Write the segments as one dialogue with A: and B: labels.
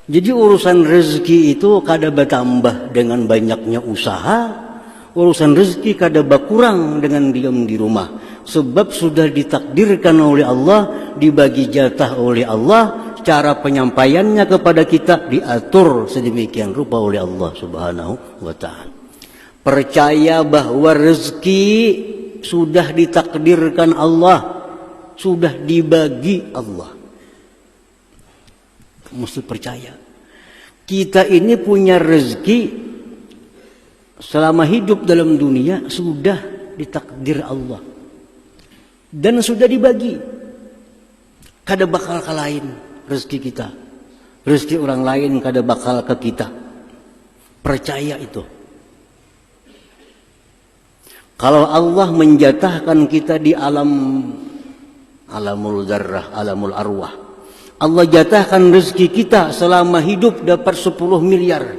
A: Jadi urusan rezeki itu kada bertambah dengan banyaknya usaha, urusan rezeki kada berkurang dengan diam di rumah. Sebab sudah ditakdirkan oleh Allah, dibagi jatah oleh Allah, cara penyampaiannya kepada kita diatur sedemikian rupa oleh Allah Subhanahu wa ta'ala. Percaya bahwa rezeki sudah ditakdirkan Allah, sudah dibagi Allah. Mesti percaya. Kita ini punya rezeki selama hidup dalam dunia sudah ditakdir Allah. Dan sudah dibagi. Kada bakal ke lain rezeki kita. Rezeki orang lain kada bakal ke kita. Percaya itu. Kalau Allah menjatahkan kita di alamul zarrah, alamul arwah. Allah jatahkan rezeki kita selama hidup dapat 10 miliar.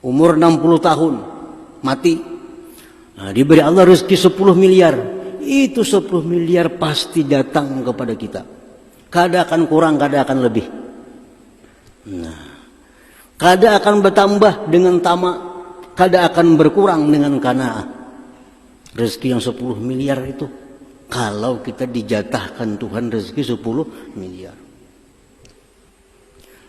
A: Umur 60 tahun, mati. Nah, diberi Allah rezeki 10 miliar. Itu 10 miliar pasti datang kepada kita. Kada akan kurang, kada akan lebih. Nah, kada akan bertambah dengan tamak, kada akan berkurang dengan qanaah. Rezeki yang 10 miliar itu. Kalau kita dijatahkan Tuhan rezeki 10 miliar.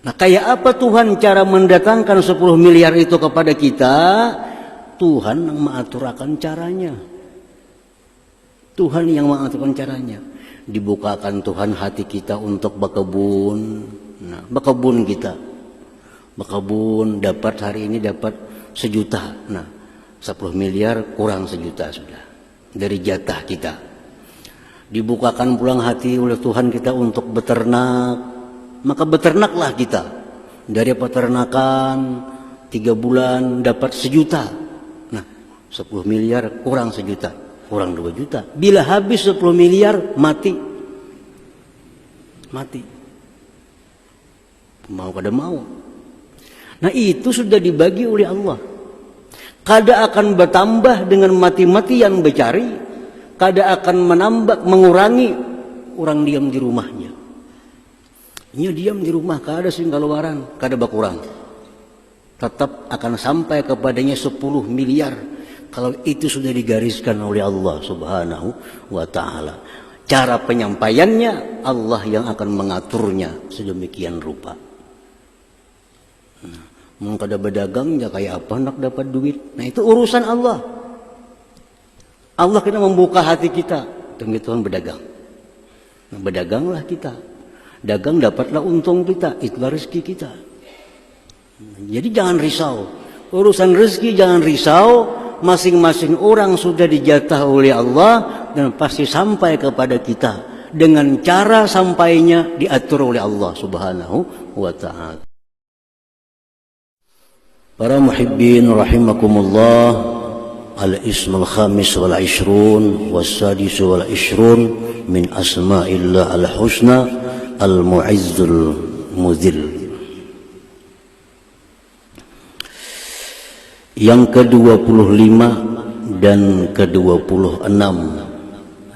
A: Nah, kayak apa Tuhan cara mendatangkan 10 miliar itu kepada kita? Tuhan yang mengaturkan caranya. Tuhan yang mengaturkan caranya. Dibukakan Tuhan hati kita untuk berkebun. Nah, berkebun kita. Berkebun dapat hari ini dapat 1 juta. Nah, 10 miliar kurang 1 juta sudah. Dari jatah kita. Dibukakan pulang hati oleh Tuhan kita untuk beternak, maka beternaklah kita. Dari peternakan 3 bulan dapat 1 juta. Nah, 10 miliar kurang 1 juta, kurang 2 juta. Bila habis 10 miliar mati. Mati. Mau kada mau. Nah, itu sudah dibagi oleh Allah. Kada akan bertambah dengan mati-matian bercari. Kada akan menambah, mengurangi orang diam di rumahnya. Ini diam di rumah, kada sing keluaran, kada berkurang. Tetap akan sampai kepadanya 10 miliar. Kalau itu sudah digariskan oleh Allah Subhanahu wa ta'ala. Cara penyampaiannya Allah yang akan mengaturnya sedemikian rupa. Nah, mau kada berdagang ya kayak apa nak dapat duit. Nah, itu urusan Allah. Allah kena membuka hati kita demi Tuhan berdagang. Nah, berdaganglah kita. Dagang dapatlah untung kita, itulah rezeki kita. Jadi jangan risau. Urusan rezeki jangan risau. Masing-masing orang sudah dijatah oleh Allah dan pasti sampai kepada kita. Dengan cara sampainya diatur oleh Allah Subhanahu wa ta'ala. Para muhibbin rahimakumullah. الاسم الخامس والعشرون والسادس والعشرون من أسماء الله الحسنى المعز المذل. Yang ke-25 dan ke-26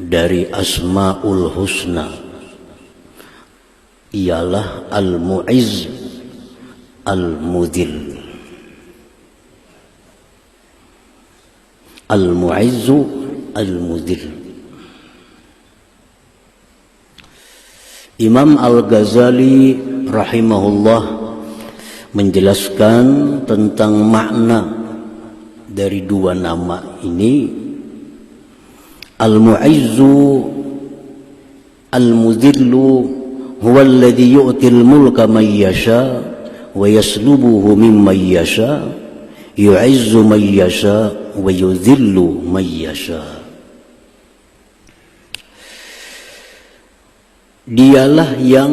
A: dari Asmaul Husna ialah Al-Mu'izz Al-Mudhil. Al-Mu'izzu Al-Mudhil. Imam Al-Ghazali rahimahullah menjelaskan tentang makna dari 2 nama ini. Al-Mu'izzu Al-Mudhillu huwa alladhi yu'til mulka man yasha wa yaslubuhu mimman yasha yu'izzu man yasha wa yudhillu man yasha. Dialah yang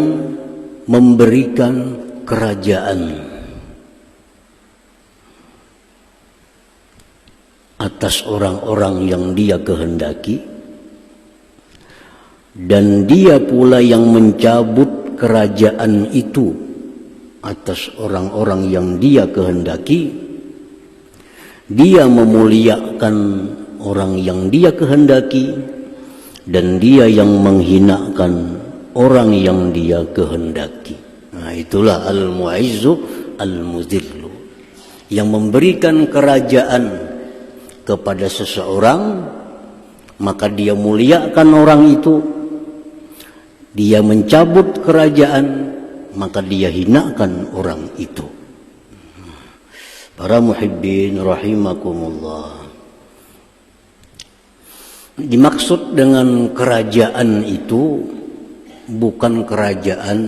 A: memberikan kerajaan atas orang-orang yang dia kehendaki, dan dia pula yang mencabut kerajaan itu atas orang-orang yang dia kehendaki. Dia memuliakan orang yang dia kehendaki, dan dia yang menghinakan orang yang dia kehendaki. Nah, Nah, itulah al-mu'izzu al-mudhillu, yang memberikan kerajaan kepada seseorang, maka dia muliakan orang itu. Dia mencabut kerajaan, maka dia hinakan orang itu. Para muhibbin rahimakumullah. Dimaksud dengan kerajaan itu bukan kerajaan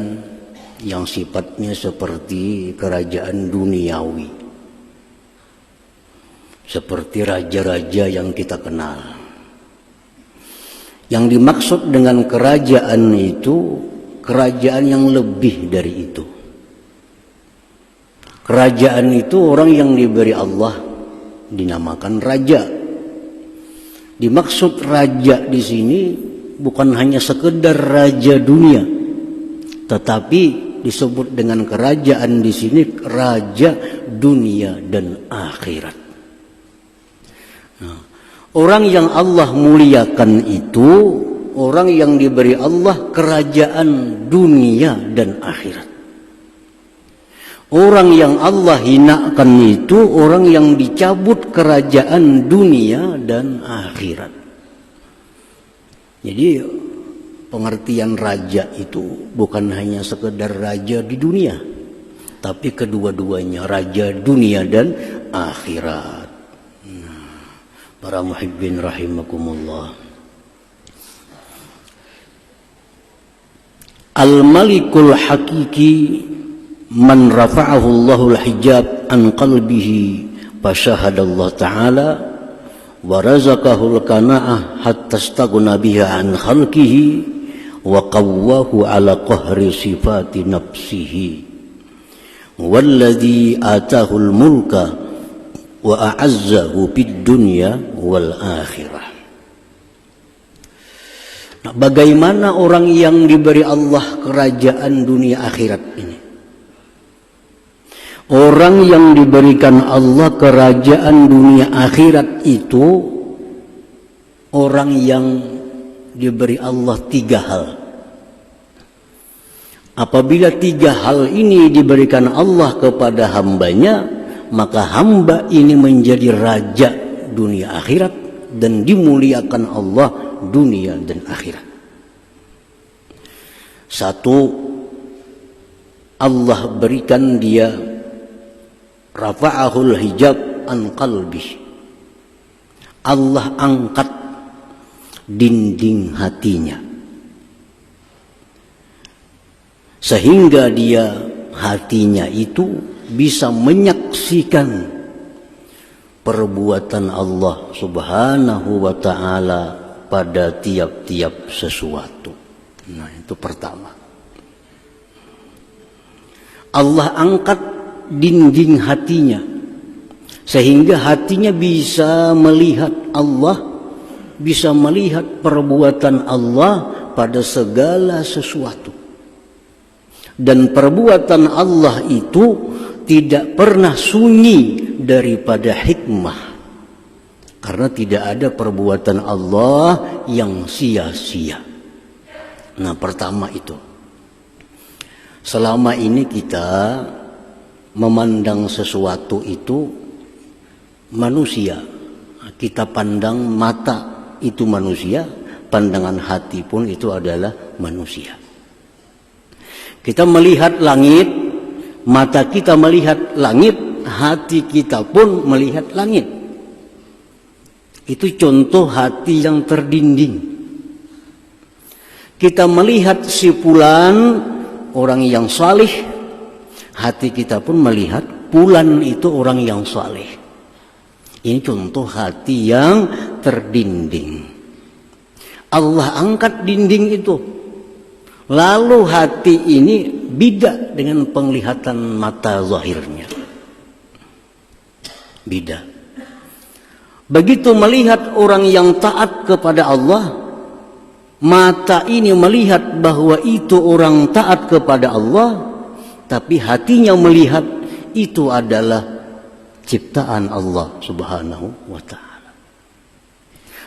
A: yang sifatnya seperti kerajaan duniawi, seperti raja-raja yang kita kenal. Yang dimaksud dengan kerajaan itu kerajaan yang lebih dari itu. Kerajaan itu orang yang diberi Allah dinamakan raja. Dimaksud raja di sini bukan hanya sekedar raja dunia, tetapi disebut dengan kerajaan di sini raja dunia dan akhirat. Nah, orang yang Allah muliakan itu orang yang diberi Allah kerajaan dunia dan akhirat. Orang yang Allah hinakan itu orang yang dicabut kerajaan dunia dan akhirat. Jadi pengertian raja itu bukan hanya sekedar raja di dunia, tapi kedua-duanya raja dunia dan akhirat. Para muhibbin rahimakumullah. Al-malikul hakiki man rafa'ahu Allahul hijab an qalbihi fasyahadallah ta'ala wa razaqahul qana'ah hatta istaghna biha an khalqihi wa qawwahu ala qahri sifati nafsihi walladhi atahul mulka wa a'azzahu fid dunya wal akhirah. Nah, bagaimana orang yang diberi Allah kerajaan dunia akhirat ini? Orang yang diberikan Allah kerajaan dunia akhirat itu orang yang diberi Allah 3 hal. Apabila 3 hal ini diberikan Allah kepada hambanya, maka hamba ini menjadi raja dunia akhirat dan dimuliakan Allah dunia dan akhirat. 1, Allah berikan dia rafa'ahul hijab an qalbi. Allah angkat dinding hatinya sehingga dia hatinya itu bisa menyaksikan perbuatan Allah Subhanahu wa ta'ala pada tiap-tiap sesuatu. Nah, itu pertama. Allah angkat dinding hatinya sehingga hatinya bisa melihat Allah, bisa melihat perbuatan Allah pada segala sesuatu. Dan perbuatan Allah itu tidak pernah sunyi daripada hikmah, karena tidak ada perbuatan Allah yang sia-sia. Nah, pertama itu. Selama ini kita memandang sesuatu itu manusia. Kita pandang mata itu manusia, pandangan hati pun itu adalah manusia. Kita melihat langit, mata kita melihat langit, hati kita pun melihat langit. Itu contoh hati yang terdinding. Kita melihat si fulan orang yang salih, hati kita pun melihat fulan itu orang yang saleh. Ini contoh hati yang terdinding. Allah angkat dinding itu. Lalu hati ini beda dengan penglihatan mata zahirnya. Beda. Begitu melihat orang yang taat kepada Allah, mata ini melihat bahwa itu orang taat kepada Allah, tapi hatinya melihat itu adalah ciptaan Allah Subhanahu wa ta'ala.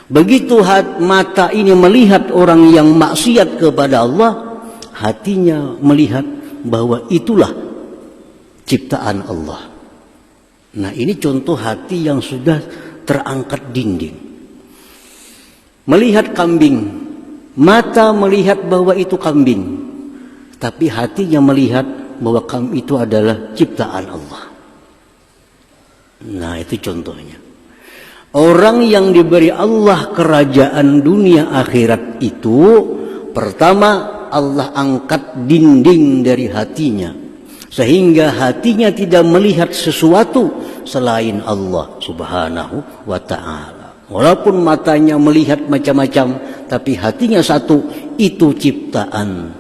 A: Begitu mata ini melihat orang yang maksiat kepada Allah, hatinya melihat bahwa itulah ciptaan Allah. Nah, ini contoh hati yang sudah terangkat dinding. Melihat kambing, mata melihat bahwa itu kambing, tapi hatinya melihat bahwa kambing itu adalah ciptaan Allah. Nah, itu contohnya. Orang yang diberi Allah kerajaan dunia akhirat itu, pertama Allah angkat dinding dari hatinya, sehingga hatinya tidak melihat sesuatu selain Allah Subhanahu wa ta'ala. Walaupun matanya melihat macam-macam, tapi hatinya satu, itu ciptaan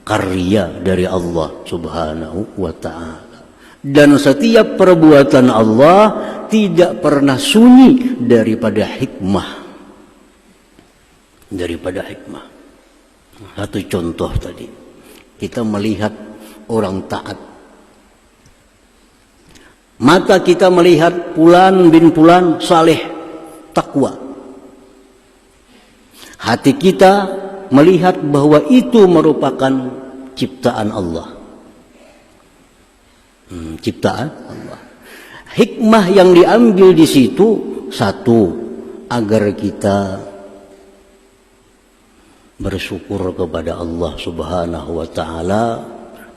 A: karya dari Allah Subhanahu wa ta'ala. Dan setiap perbuatan Allah tidak pernah sunyi daripada hikmah. Satu contoh tadi, kita melihat orang taat. Mata kita melihat Fulan bin Fulan saleh, takwa. Hati kita melihat bahwa itu merupakan ciptaan Allah. Ciptaan Allah. Hikmah yang diambil di situ, satu, agar kita bersyukur kepada Allah Subhanahu wa ta'ala,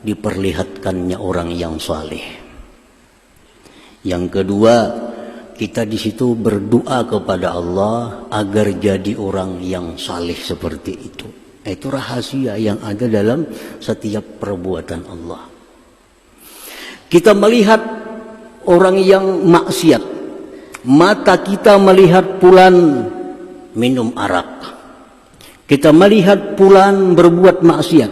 A: diperlihatkannya orang yang saleh. Yang kedua, kita di situ berdoa kepada Allah agar jadi orang yang saleh seperti itu. Itu rahasia yang ada dalam setiap perbuatan Allah. Kita melihat orang yang maksiat, mata kita melihat Fulan minum arak, kita melihat Fulan berbuat maksiat,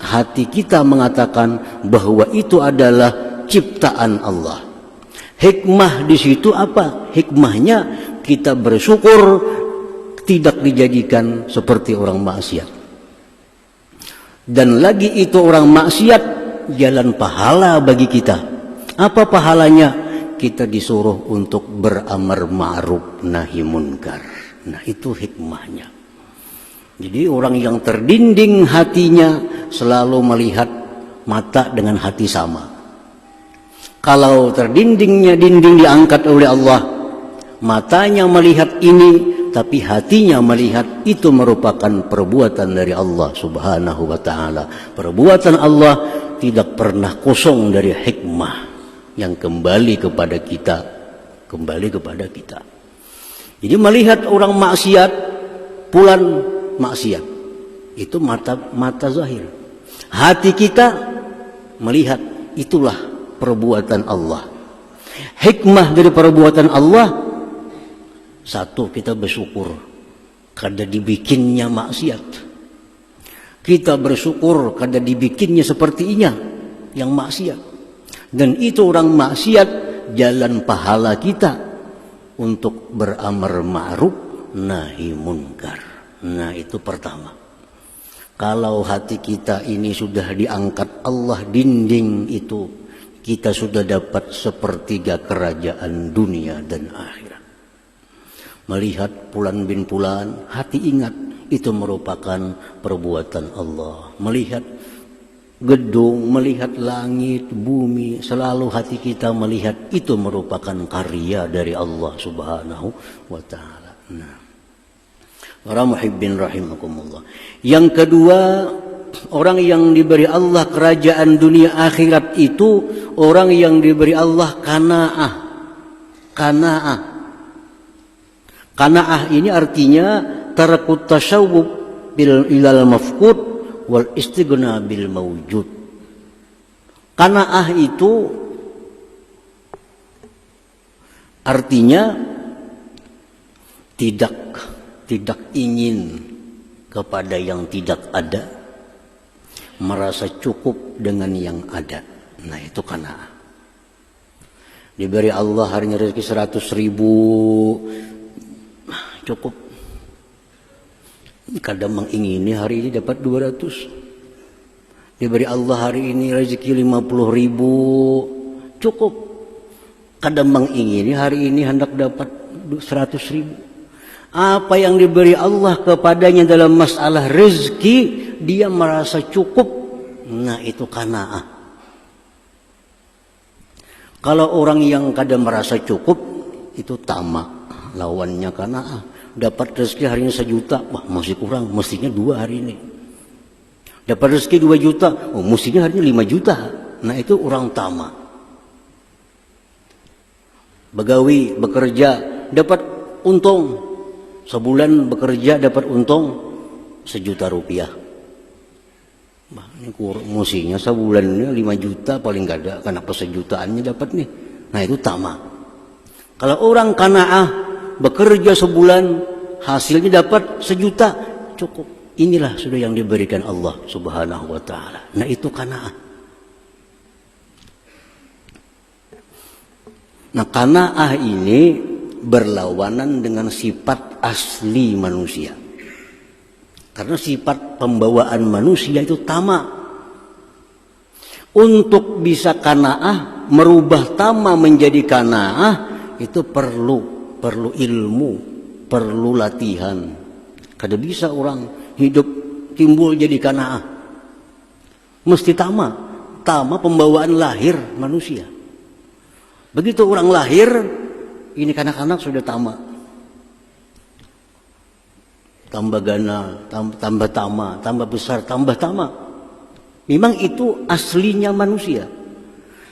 A: hati kita mengatakan bahwa itu adalah ciptaan Allah. Hikmah di situ apa? Hikmahnya kita bersyukur tidak dijadikan seperti orang maksiat. Dan lagi itu orang maksiat jalan pahala bagi kita. Apa pahalanya? Kita disuruh untuk beramar ma'ruf nahi munkar. Nah, itu hikmahnya. Jadi orang yang terdinding hatinya selalu melihat mata dengan hati sama. Kalau terdindingnya dinding diangkat oleh Allah, matanya melihat ini, tapi hatinya melihat itu merupakan perbuatan dari Allah Subhanahu wa ta'ala. Perbuatan Allah tidak pernah kosong dari hikmah yang kembali kepada kita. Jadi melihat orang maksiat, Fulan maksiat, itu mata zahir. Hati kita melihat itulah perbuatan Allah. Hikmah dari perbuatan Allah, satu, kita bersyukur karena dibikinnya maksiat. Kita bersyukur karena dibikinnya sepertinya yang maksiat. Dan itu orang maksiat jalan pahala kita untuk beramar ma'ruf nahi munkar. Nah, itu pertama. Kalau hati kita ini sudah diangkat Allah dinding itu, kita sudah dapat sepertiga kerajaan dunia dan akhirat. Melihat Fulan bin Fulan, hati ingat itu merupakan perbuatan Allah. Melihat gedung, melihat langit, bumi, selalu hati kita melihat itu merupakan karya dari Allah Subhanahu wa ta'ala. Nah, para muhibbin rahimakumullah. Yang kedua, orang yang diberi Allah kerajaan dunia akhirat itu orang yang diberi Allah qanaah. Qanaah ini artinya tarakut tasyawwub bil ilal mafqud wal istighna bil mawjud. Qanaah itu artinya tidak ingin kepada yang tidak ada, merasa cukup dengan yang ada. Nah, itu qanaah. Diberi Allah harinya rezeki 100.000, cukup. Kadang mengingini hari ini dapat 200. Diberi Allah hari ini rezeki 50.000, cukup. Kadang mengingini hari ini hendak dapat 100.000. Apa yang diberi Allah kepadanya dalam masalah rezeki, dia merasa cukup. Nah itu qanaah. Kalau orang yang kadang merasa cukup, itu tamak. Lawannya qanaah. Dapat rezeki hari ini 1 juta, wah masih kurang, mestinya 2 hari ini. Dapat rezeki 2 juta, oh mestinya hari ini 5 juta. Nah itu orang tamak. Begawi, bekerja, dapat untung. Sebulan bekerja dapat untung 1 juta rupiah. Bah, ini musinya sebulannya 5 juta paling gak ada. Kenapa 1 jutaannya dapat nih? Nah itu tamak. Kalau orang qanaah bekerja sebulan hasilnya dapat 1 juta, cukup. Inilah sudah yang diberikan Allah Subhanahu wa ta'ala. Nah itu qanaah. Nah qanaah ini berlawanan dengan sifat asli manusia. Karena sifat pembawaan manusia itu tamak. Untuk bisa qanaah, merubah tamak menjadi qanaah, itu perlu ilmu, perlu latihan. Kada bisa orang hidup timbul jadi qanaah. Mesti tamak. Tamak pembawaan lahir manusia. Begitu orang lahir, ini kanak-kanak sudah tamak. Tambah gana, tambah tamak, tambah besar, tambah tamak. Memang itu aslinya manusia.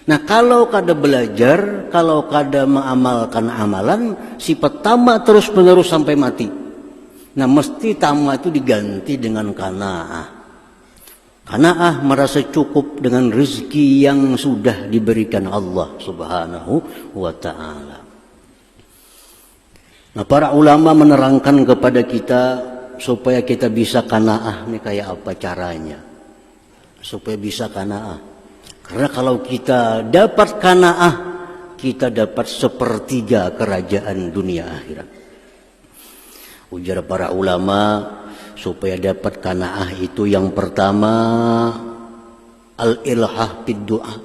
A: Nah kalau kada belajar, kalau kada mengamalkan amalan, sifat tamak terus menerus sampai mati. Nah mesti tamak itu diganti dengan qanaah. Qanaah merasa cukup dengan rezeki yang sudah diberikan Allah Subhanahu wa ta'ala. Nah para ulama menerangkan kepada kita supaya kita bisa qanaah ini kayak apa caranya. Supaya bisa qanaah. Karena kalau kita dapat qanaah, kita dapat 1/3 kerajaan dunia akhirat. Ujar para ulama, supaya dapat qanaah itu yang pertama al-ilhah bid du'a.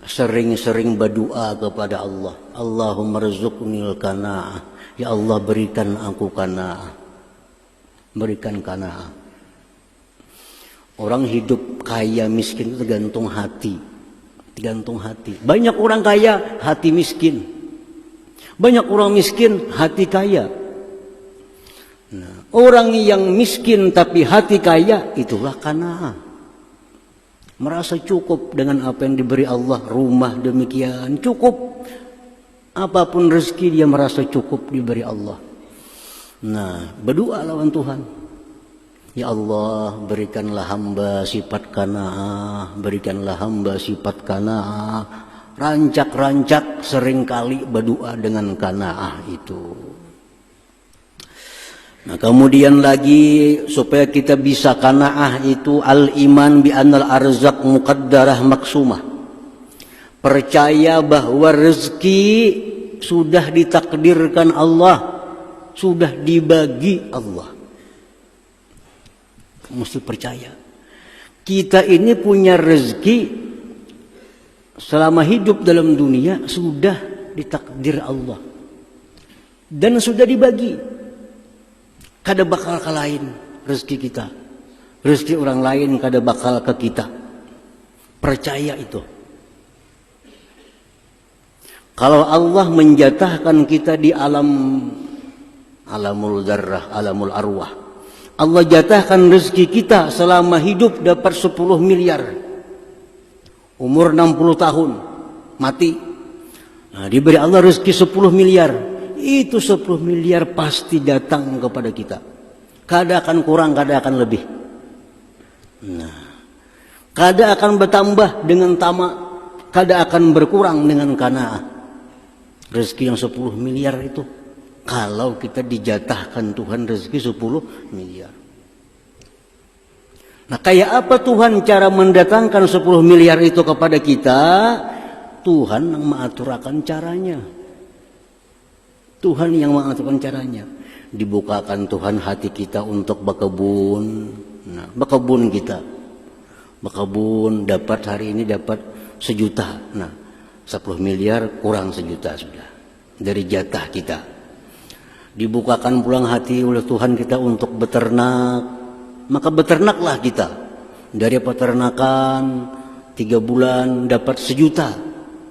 A: Sering-sering berdoa kepada Allah. Allahumma rzuqnil qanaah. Ya Allah berikan aku qanaah. Berikan qanaah. Orang hidup kaya miskin itu tergantung hati. Tergantung hati. Banyak orang kaya hati miskin. Banyak orang miskin hati kaya. Nah, orang yang miskin tapi hati kaya itulah qanaah. Merasa cukup dengan apa yang diberi Allah, rumah demikian cukup. Apapun rezeki dia merasa cukup diberi Allah. Nah, berdoa lawan Tuhan. Ya Allah, berikanlah hamba sifat qanaah, berikanlah hamba sifat qanaah. Rancak-rancak seringkali berdoa dengan qanaah itu. Nah, kemudian lagi supaya kita bisa qanaah itu al-iman bi annal arzaq muqaddarah maksumah. Percaya bahwa rezeki sudah ditakdirkan Allah, sudah dibagi Allah. Mesti percaya. Kita ini punya rezeki selama hidup dalam dunia sudah ditakdir Allah. Dan sudah dibagi. Kada bakal ke lain rezeki kita. Rezeki orang lain kada bakal ke kita. Percaya itu. Kalau Allah menjatahkan kita di alamul zarrah, alamul arwah. Allah jatahkan rezeki kita selama hidup dapat 10 miliar. Umur 60 tahun, mati. Nah, diberi Allah rezeki 10 miliar. Itu 10 miliar pasti datang kepada kita. Kada akan kurang, kada akan lebih. Nah, kada akan bertambah dengan tamak, kada akan berkurang dengan qanaah. Rezeki yang 10 miliar itu, kalau kita dijatahkan Tuhan rezeki 10 miliar. Nah, kayak apa Tuhan cara mendatangkan 10 miliar itu kepada kita? Tuhan yang mengaturkan caranya. Tuhan yang mengaturkan caranya. Dibukakan Tuhan hati kita untuk berkebun. Nah, berkebun kita. Berkebun dapat hari ini dapat 1 juta. Nah, 10 miliar kurang 1 juta sudah. Dari jatah kita. Dibukakan pulang hati oleh Tuhan kita untuk beternak. Maka beternaklah kita. Dari peternakan 3 bulan dapat 1 juta.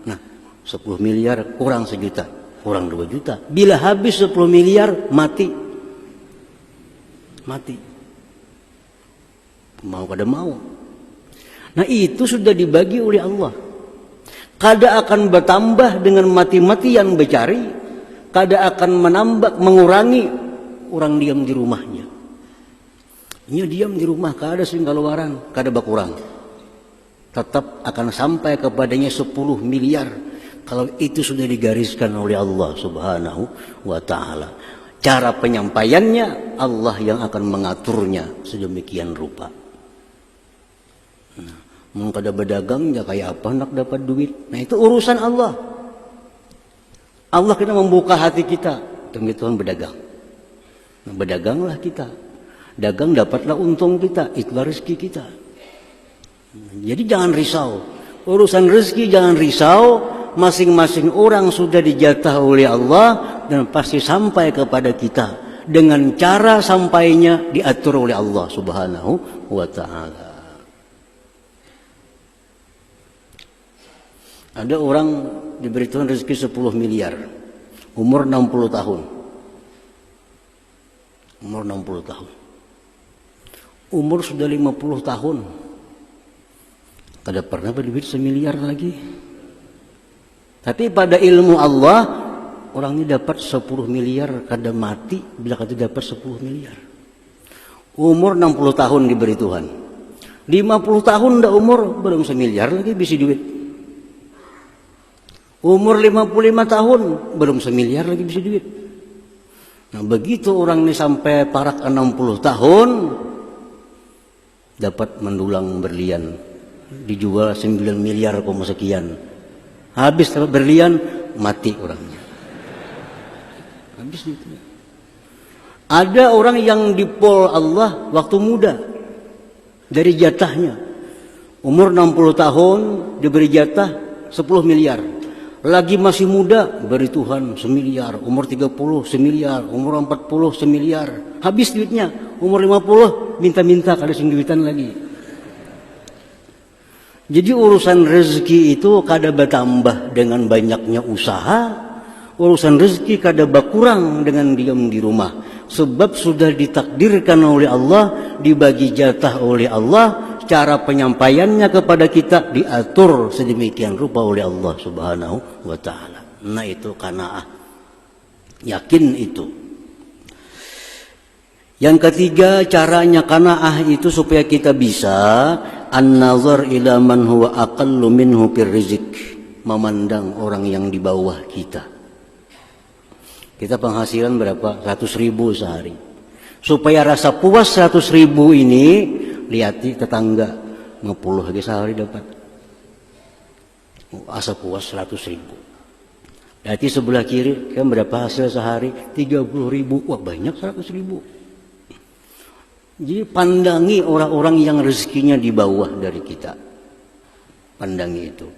A: Nah, 10 miliar kurang 1 juta, kurang 2 juta. Bila habis 10 miliar mati. Mati. Mau kada mau. Nah, itu sudah dibagi oleh Allah. Kada akan bertambah dengan mati-matian bercari, kada akan menambah mengurangi orang diam di rumahnya. Ini diam di rumah, kada sing keluaran, kada berkurang. Tetap akan sampai kepadanya 10 miliar kalau itu sudah digariskan oleh Allah Subhanahu wa taala. Cara penyampaiannya Allah yang akan mengaturnya sedemikian rupa. Nah, mau kada berdagang ya kayak apa nak dapat duit. Nah, itu urusan Allah. Allah kena membuka hati kita demi Tuhan berdagang. Nah, berdaganglah kita. Dagang dapatlah untung kita, itulah rezeki kita. Jadi jangan risau. Urusan rezeki jangan risau. Masing-masing orang sudah dijatah oleh Allah dan pasti sampai kepada kita. Dengan cara sampainya diatur oleh Allah Subhanahu wa ta'ala. Ada orang diberi Tuhan rezeki 10 miliar. Umur 60 tahun. Umur 60 tahun. Umur sudah 50 tahun. Kada pernah berduit 1 miliar lagi. Tapi pada ilmu Allah, orang ini dapat 10 miliar kada mati bila kada dapat 10 miliar. Umur 60 tahun diberi Tuhan. 50 tahun dah umur belum 1 miliar lagi bisa duit. Umur 55 tahun belum 1 miliar lagi bisa duit. Nah, begitu orang ini sampai parak 60 tahun dapat mendulang berlian, dijual 9 miliar sekian. Habis berlian mati orangnya. Habis itu. Ada orang yang dipol Allah waktu muda dari jatahnya. Umur 60 tahun diberi jatah 10 miliar. Lagi masih muda beri Tuhan 1 miliar. Umur 30 1 miliar. Umur 40 1 miliar. Habis duitnya. Umur 50 minta-minta kada sing duitan lagi. Jadi urusan rezeki itu kada bertambah dengan banyaknya usaha. Urusan rezeki kada berkurang dengan diam di rumah. Sebab sudah ditakdirkan oleh Allah, dibagi jatah oleh Allah. Cara penyampaiannya kepada kita diatur sedemikian rupa oleh Allah Subhanahu wa ta'ala. Nah, itu qanaah. Yakin itu. Yang ketiga, caranya qanaah itu supaya kita bisa an-nazar ila man huwa aqallu minhu fir rizq, memandang orang yang di bawah kita. Kita penghasilan berapa? 100.000 sehari. Supaya rasa puas 100.000 ini, lihati tetangga 50 lagi sehari dapat. Asa puas 100.000. Berarti sebelah kiri kan berapa hasil sehari? 30.000. Wah, banyak 100.000. Jadi pandangi orang-orang yang rezekinya di bawah dari kita. Pandangi itu.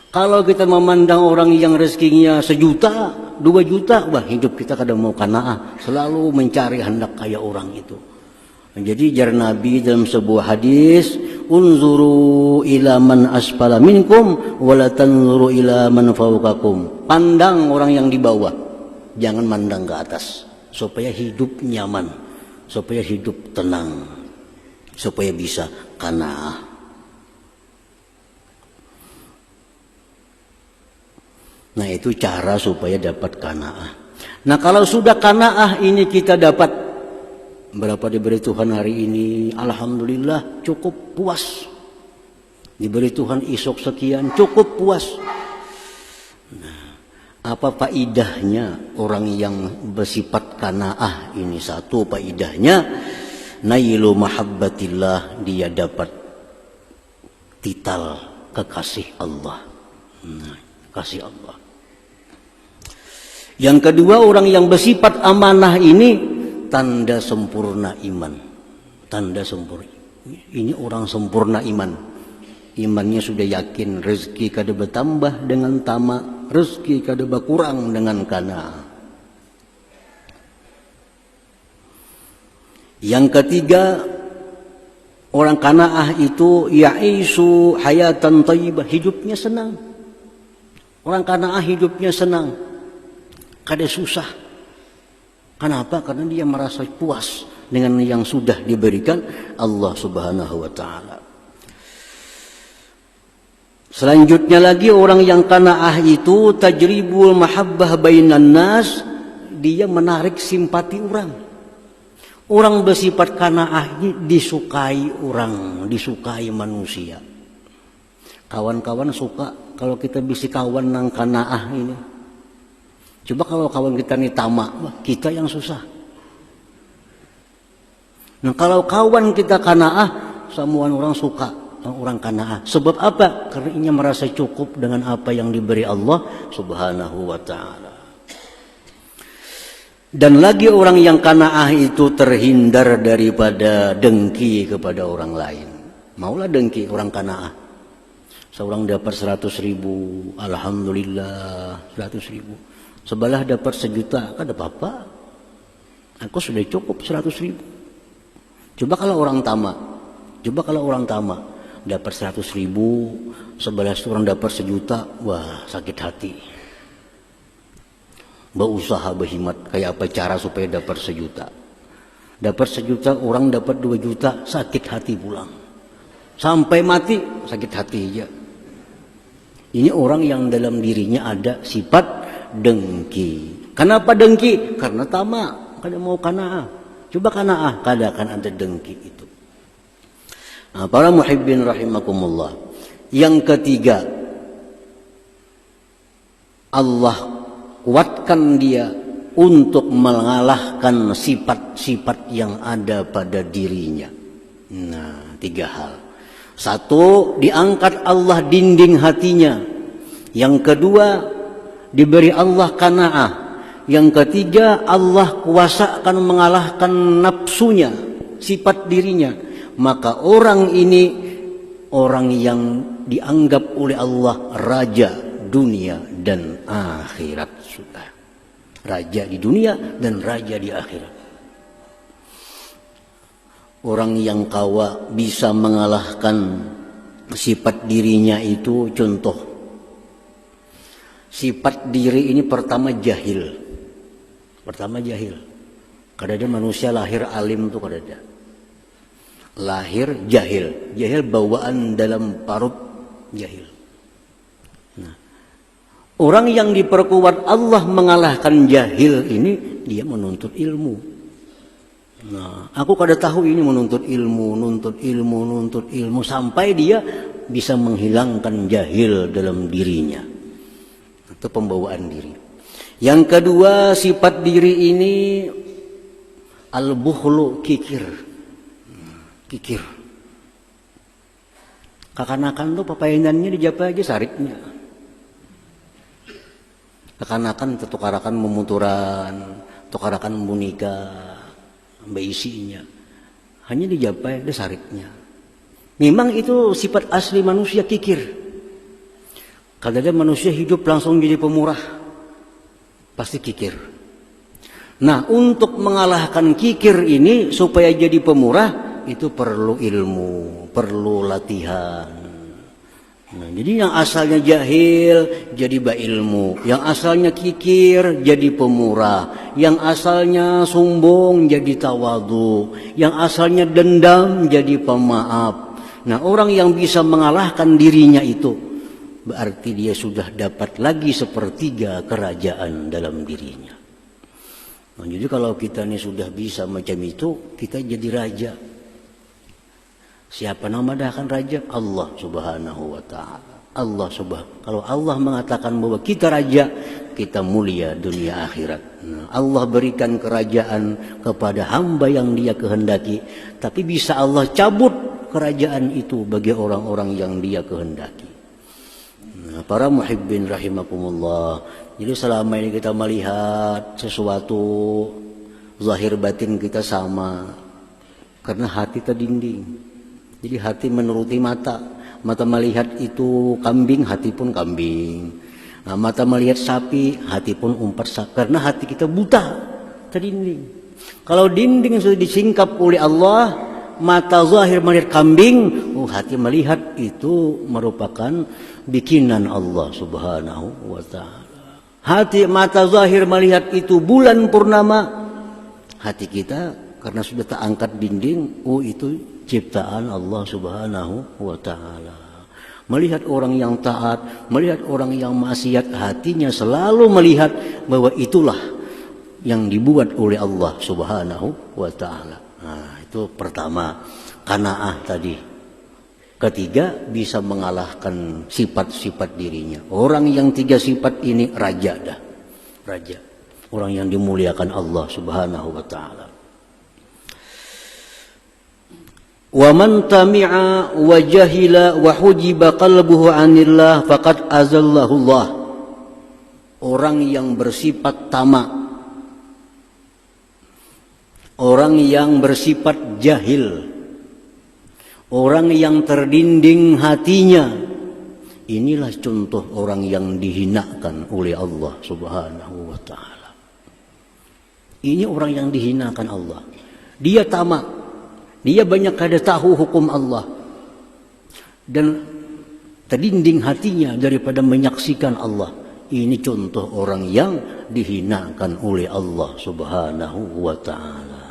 A: Kalau kita memandang orang yang rezekinya 1 juta, 2 juta, wah hidup kita kadang mau qanaah. Selalu mencari hendak kaya orang itu. Jadi jar Nabi dalam sebuah hadis, unzuru ila man asfala minkum wala tanzuru ila man fawqakum. Pandang orang yang di bawah, jangan mandang ke atas, supaya hidup nyaman. Supaya hidup tenang, supaya bisa qanaah. Nah, itu cara supaya dapat qanaah. Nah, kalau sudah qanaah ini kita dapat berapa diberi Tuhan hari ini, alhamdulillah cukup puas. Diberi Tuhan isok sekian, cukup puas. Nah, apa faidahnya orang yang bersifat qanaah ini? Satu faidahnya, nailu mahabbatillah, dia dapat tital kekasih Allah. Nah, kasih Allah. Yang kedua, orang yang bersifat amanah ini tanda sempurna iman. Tanda sempurna. Ini orang sempurna iman. Imannya sudah yakin rezeki kada bertambah dengan tamak. Rezeki kada berkurang dengan qanaah. Yang ketiga, Orang qanaah itu ya'isu hayatan thayyibah, hidupnya senang. Orang qanaah hidupnya senang. Kada susah. Kenapa? Karena dia merasa puas dengan yang sudah diberikan Allah Subhanahu wa taala. Selanjutnya lagi orang yang qanaah itu tajribul mahabbah bainan nas, dia menarik simpati orang. Orang bersifat qanaah ini disukai orang, disukai manusia. Kawan-kawan suka kalau kita bisa kawan nang qanaah ini. Coba kalau kawan kita nih tamak, kita yang susah. Nah kalau kawan kita qanaah, semua orang suka orang qanaah. Sebab apa? Karena ia merasa cukup dengan apa yang diberi Allah Subhanahu wa taala. Dan lagi orang yang qanaah itu terhindar daripada dengki kepada orang lain. Maulah dengki orang qanaah. Seorang dapat 100.000, alhamdulillah 100.000. Sebelah dapat 1 juta, kada apa-apa. Aku sudah cukup 100.000. Coba kalau orang tamak, dapat 100.000, sebelah orang dapat 1 juta, wah sakit hati. Berusaha berhimat kayak apa cara supaya dapat 1 juta. Dapat 1 juta, orang dapat 2 juta, sakit hati pulang. Sampai mati sakit hati aja. Ini orang yang dalam dirinya ada sifat dengki. Kenapa dengki? Karena tamak, kada mau qanaah. Coba qanaah, kada akan ada dengki itu. Nah, para muhibbin rahimakumullah. Yang ketiga, Allah kuatkan dia untuk mengalahkan sifat-sifat yang ada pada dirinya. Nah, 3 hal. 1, diangkat Allah dinding hatinya. Yang kedua, diberi Allah qanaah. Yang ketiga, Allah kuasakan mengalahkan nafsunya, sifat dirinya. Maka orang ini orang yang dianggap oleh Allah raja dunia dan akhirat. Sudah raja di dunia dan raja di akhirat. Orang yang kawa bisa mengalahkan sifat dirinya itu, contoh sifat diri ini pertama jahil. Kada ada manusia lahir alim tuh, kada ada. Lahir jahil bawaan dalam parut jahil. Nah, orang yang diperkuat Allah mengalahkan jahil ini, dia menuntut ilmu. Nah, aku kada tahu ini menuntut ilmu sampai dia bisa menghilangkan jahil dalam dirinya. Itu pembawaan diri. Yang kedua, sifat diri ini al-bukhlu, kikir. Kekanakan tuh papainannya dijapa aja sariknya. Kekanakan tukarakan memuturan, tukarakan menikah, isinya. Hanya dijapa aja sariknya. Memang itu sifat asli manusia, kikir. Kadang-kadang manusia hidup langsung jadi pemurah, pasti kikir. Nah, untuk mengalahkan kikir ini supaya jadi pemurah itu perlu ilmu, perlu latihan. Nah, jadi yang asalnya jahil jadi berilmu, yang asalnya kikir jadi pemurah, yang asalnya sombong jadi tawadhu, yang asalnya dendam jadi pemaaf. Nah, orang yang bisa mengalahkan dirinya itu berarti dia sudah dapat lagi 1/3 kerajaan dalam dirinya. Nah, jadi kalau kita ini sudah bisa macam itu, kita jadi raja. Siapa nama akan raja? Allah Subhanahu wa taala. Kalau Allah mengatakan bahwa kita raja, kita mulia dunia akhirat. Nah, Allah berikan kerajaan kepada hamba yang Dia kehendaki, tapi bisa Allah cabut kerajaan itu bagi orang-orang yang Dia kehendaki. Nah, para muhibbin rahimakumullah. Jadi selama ini kita melihat sesuatu, zahir batin kita sama, karena hati terdinding. Jadi hati menuruti mata. Mata melihat itu kambing, hati pun kambing. Nah, mata melihat sapi, hati pun umpat sapi. Karena hati kita buta, terdinding. Kalau dinding sudah disingkap oleh Allah, mata zahir melihat kambing, hati melihat itu merupakan bikinan Allah Subhanahu wa taala. Hati mata zahir melihat itu bulan purnama, hati kita karena sudah tak angkat dinding, itu ciptaan Allah Subhanahu wa taala. Melihat orang yang taat, melihat orang yang maksiat, hatinya selalu melihat bahwa itulah yang dibuat oleh Allah Subhanahu wa taala. Nah, itu pertama, qanaah tadi. Ketiga, bisa mengalahkan sifat-sifat dirinya. Orang yang 3 sifat ini raja dah. Raja. Orang yang dimuliakan Allah Subhanahu wa taala. Wa man tami'a wa jahila wa hujiba qalbuhu 'anillah faqad azallahu Allah. Orang yang bersifat tamak, orang yang bersifat jahil, orang yang terdinding hatinya, inilah contoh orang yang dihinakan oleh Allah Subhanahu wa taala. Ini orang yang dihinakan Allah. Dia tamak, dia banyak kada tahu hukum Allah, dan terdinding hatinya daripada menyaksikan Allah. Ini contoh orang yang dihinakan oleh Allah Subhanahu wa ta'ala.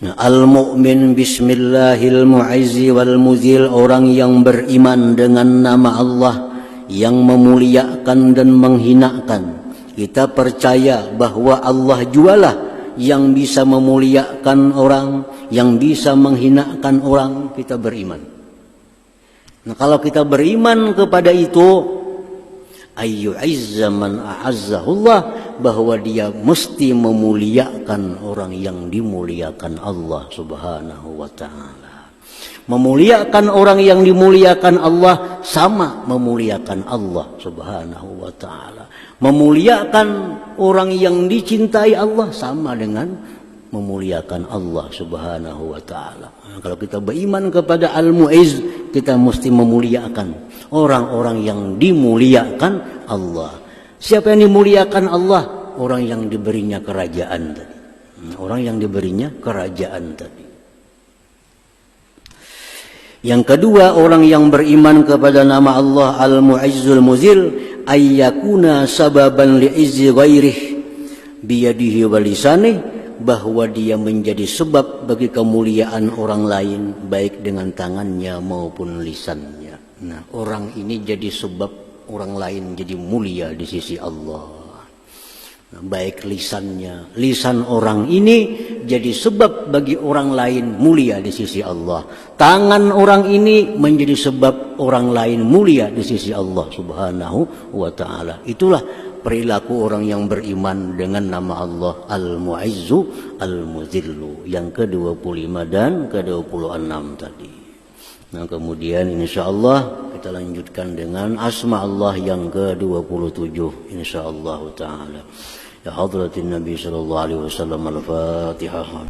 A: Nah, al-mu'min bismillahil mu'izzi wal muzil, orang yang beriman dengan nama Allah yang memuliakan dan menghinakan. Kita percaya bahwa Allah jualah yang bisa memuliakan orang, yang bisa menghinakan orang. Kita beriman. Nah, kalau kita beriman kepada itu, ayyu'izza man a'azzahullah, bahwa dia mesti memuliakan orang yang dimuliakan Allah Subhanahu wa ta'ala. Memuliakan orang yang dimuliakan Allah sama memuliakan Allah Subhanahu wa ta'ala. Memuliakan orang yang dicintai Allah sama dengan memuliakan Allah Subhanahu wa ta'ala. Nah, kalau kita beriman kepada Al-Mu'izz, kita mesti memuliakan orang-orang yang dimuliakan Allah. Siapa yang dimuliakan Allah? Orang yang diberinya kerajaan tadi. Orang yang diberinya kerajaan tadi. Yang kedua, orang yang beriman kepada nama Allah Al-Mu'izzul Muzil, ayyakuna sababan li'izzi ghairih biyadihi wa lisanih, bahwa dia menjadi sebab bagi kemuliaan orang lain baik dengan tangannya maupun lisannya. Nah, orang ini jadi sebab orang lain jadi mulia di sisi Allah. Nah, baik lisannya, lisan orang ini jadi sebab bagi orang lain mulia di sisi Allah. Tangan orang ini menjadi sebab orang lain mulia di sisi Allah Subhanahu wa ta'ala. Itulah perilaku orang yang beriman dengan nama Allah Al-Mu'izzu Al-Muzillu, yang ke-25 dan ke-26 tadi. Nah, kemudian insyaallah kita lanjutkan dengan asma Allah yang ke-27 insyaallah taala. Ya hadratin Nabi sallallahu alaihi wasallam, Al-Fatihah.